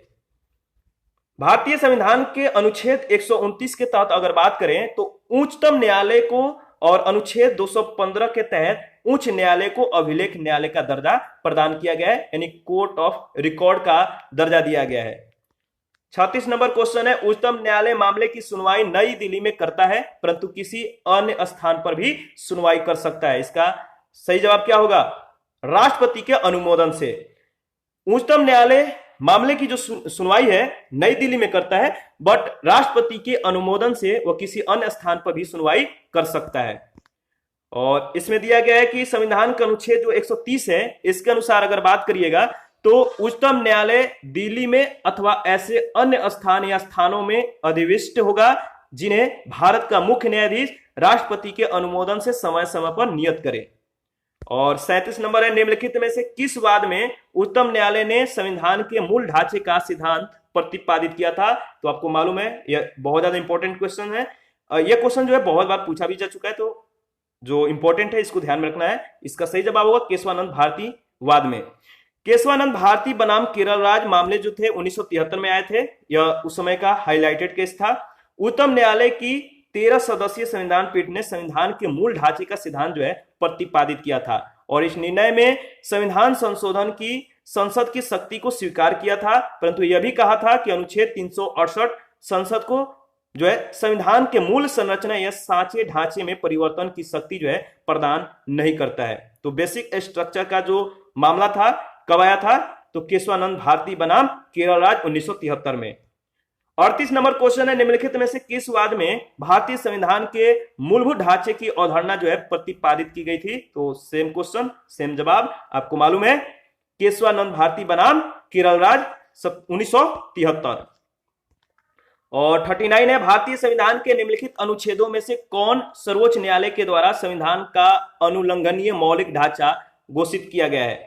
[SPEAKER 1] भारतीय संविधान के अनुच्छेद 129 के तहत अगर बात करें तो उच्चतम न्यायालय को और अनुच्छेद 215 के तहत उच्च न्यायालय को अभिलेख न्यायालय का दर्जा प्रदान किया गया है, यानी कोर्ट ऑफ रिकॉर्ड का दर्जा दिया गया है। 36 नंबर क्वेश्चन है, उच्चतम न्यायालय मामले की सुनवाई नई दिल्ली में करता है परंतु किसी अन्य स्थान पर भी सुनवाई कर सकता है। इसका सही जवाब क्या होगा? राष्ट्रपति के अनुमोदन से। उच्चतम न्यायालय मामले की जो सुनवाई है नई दिल्ली में करता है, बट राष्ट्रपति के अनुमोदन से वह किसी अन्य स्थान पर भी सुनवाई कर सकता है। और इसमें दिया गया है कि संविधान का अनुच्छेद जो 130 है, इसके अनुसार अगर बात करिएगा तो उच्चतम न्यायालय दिल्ली में अथवा ऐसे अन्य स्थान या स्थानों में अधिविष्ट होगा जिन्हें भारत का मुख्य न्यायाधीश राष्ट्रपति के अनुमोदन से समय समय पर नियत करे। और 37 नंबर है, निम्नलिखित में से किस वाद में उच्चतम न्यायालय ने संविधान के मूल ढांचे का सिद्धांत प्रतिपादित किया था? तो आपको मालूम है, यह बहुत ज्यादा इंपॉर्टेंट क्वेश्चन है। यह क्वेश्चन जो है बहुत बार पूछा भी जा चुका है, तो जो इंपॉर्टेंट है इसको ध्यान में रखना है। इसका सही जवाब होगा केशवानंद भारती वाद में। केशवानंद भारती बनाम केरल राज मामले जो थे 1973 में आए थे। यह उस समय का हाईलाइटेड केस था। उच्चतम न्यायालय की 13 सदस्यीय संविधान पीठ ने संविधान के मूल ढांचे का सिद्धांत जो है प्रतिपादित किया था और इस निर्णय में संविधान संशोधन की संसद की शक्ति को स्वीकार किया था, परंतु यह भी कहा था कि अनुच्छेद 368 संसद को जो है संविधान के मूल संरचना या सांचे ढांचे में परिवर्तन की शक्ति जो है प्रदान नहीं करता है। तो बेसिक स्ट्रक्चर का जो मामला था कब आया था? तो केशवानंद भारती बनाम केरल राज 1973 में। 38 नंबर क्वेश्चन है, निम्नलिखित में से किस वाद में भारतीय संविधान के मूलभूत ढांचे की अवधारणा जो है प्रतिपादित की गई थी? तो सेम क्वेश्चन सेम जवाब आपको मालूम है, केशवानंद भारती बनाम केरल राज 1973। और 39 है, भारतीय संविधान के निम्नलिखित अनुच्छेदों में से कौन सर्वोच्च न्यायालय के द्वारा संविधान का अनुलंघनीय मौलिक ढांचा घोषित किया गया है?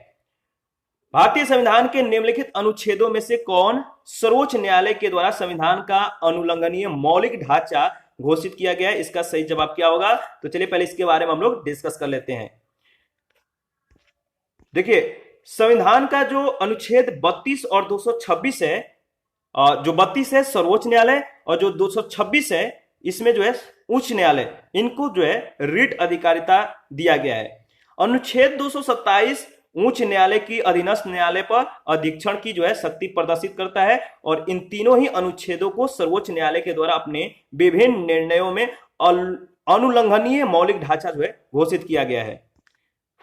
[SPEAKER 1] भारतीय संविधान के निम्नलिखित अनुच्छेदों में से कौन सर्वोच्च न्यायालय के द्वारा संविधान का अनुलंघनीय मौलिक ढांचा घोषित किया गया है? इसका सही जवाब क्या होगा? तो चलिए पहले इसके बारे में हम लोग डिस्कस कर लेते हैं। देखिए, संविधान का जो अनुच्छेद 32 और 226 है, जो 32 है सर्वोच्च न्यायालय और जो 226 है इसमें जो है उच्च न्यायालय, इनको जो है रिट अधिकारिता दिया गया है। अनुच्छेद 227 उच्च न्यायालय की अधीनस्थ न्यायालय पर अधीक्षण की जो है शक्ति प्रदर्शित करता है और इन तीनों ही अनुच्छेदों को सर्वोच्च न्यायालय के द्वारा अपने विभिन्न निर्णयों में अनुलंघनीय मौलिक ढांचा जो है घोषित किया गया है।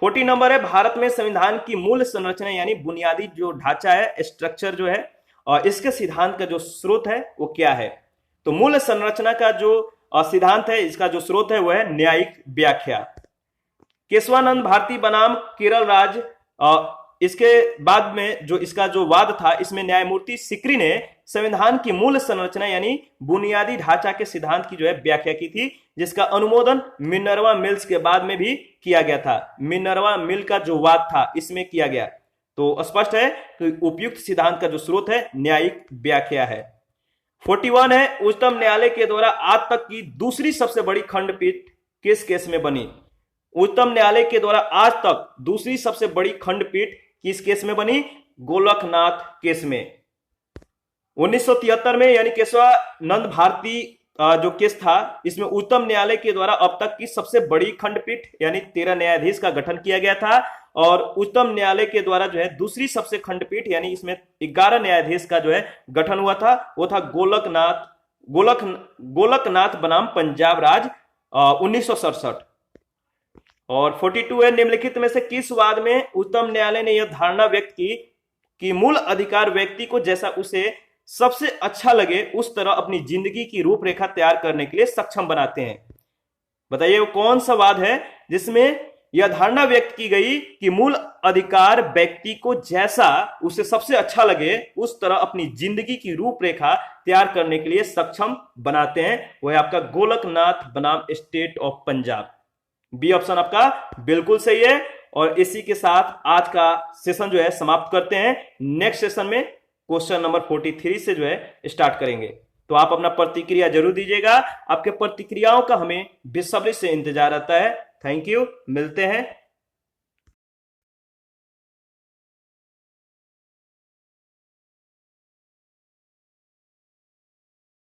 [SPEAKER 1] 40 नंबर है, भारत में संविधान की मूल संरचना यानी बुनियादी जो ढांचा है, स्ट्रक्चर जो है, और इसके सिद्धांत का जो स्रोत है वो क्या है? तो मूल संरचना का जो सिद्धांत है, इसका जो स्रोत है वो है न्यायिक व्याख्या। केशवानंद भारती बनाम केरल राज, इसके बाद में जो इसका जो वाद था, इसमें न्यायमूर्ति सिकरी ने संविधान की मूल संरचना यानी बुनियादी ढांचा के सिद्धांत की जो है व्याख्या की थी, जिसका अनुमोदन मिनर्वा मिल्स के बाद में भी किया गया था। मिनर्वा मिल का जो वाद था इसमें किया गया। तो स्पष्ट है कि उपयुक्त सिद्धांत का जो स्रोत है न्यायिक व्याख्या है। 41 है, उच्चतम न्यायालय के द्वारा आज तक की दूसरी सबसे बड़ी खंडपीठ किस केस में बनी? उच्चतम न्यायालय के द्वारा आज तक दूसरी सबसे बड़ी खंडपीठ किस केस में बनी? गोलकनाथ केस में। 1973 में यानी केशवानंद भारती जो केस था, इसमें उच्चतम न्यायालय के द्वारा अब तक की सबसे बड़ी खंडपीठ यानी 13 न्यायाधीश का गठन किया गया था और उच्चतम न्यायालय के द्वारा जो है दूसरी सबसे खंडपीठ यानी इसमें 11 न्यायाधीश का जो है गठन हुआ था, वो था गोलकनाथ बनाम पंजाब राज 1967। और 42 है, निम्नलिखित में से किस वाद में उच्चतम न्यायालय ने यह धारणा व्यक्त की कि मूल अधिकार व्यक्ति को जैसा उसे सबसे अच्छा लगे उस तरह अपनी जिंदगी की रूपरेखा तैयार करने के लिए सक्षम बनाते हैं। बताइए वो कौन सा वाद है जिसमें यह धारणा व्यक्त की गई कि मूल अधिकार व्यक्ति को जैसा उसे सबसे अच्छा लगे उस तरह अपनी जिंदगी की रूपरेखा तैयार करने के लिए सक्षम बनाते हैं। वह आपका गोलकनाथ बनाम state of Punjab. B option आपका बिल्कुल सही है। और इसी के साथ आज का सेशन जो है समाप्त करते हैं। नेक्स्ट सेशन में क्वेश्चन नंबर 43 से जो है स्टार्ट करेंगे। तो आप अपना प्रतिक्रिया जरूर दीजिएगा। आपके प्रतिक्रियाओं का हमें बेसब्री से इंतजार रहता है। थैंक यू, मिलते हैं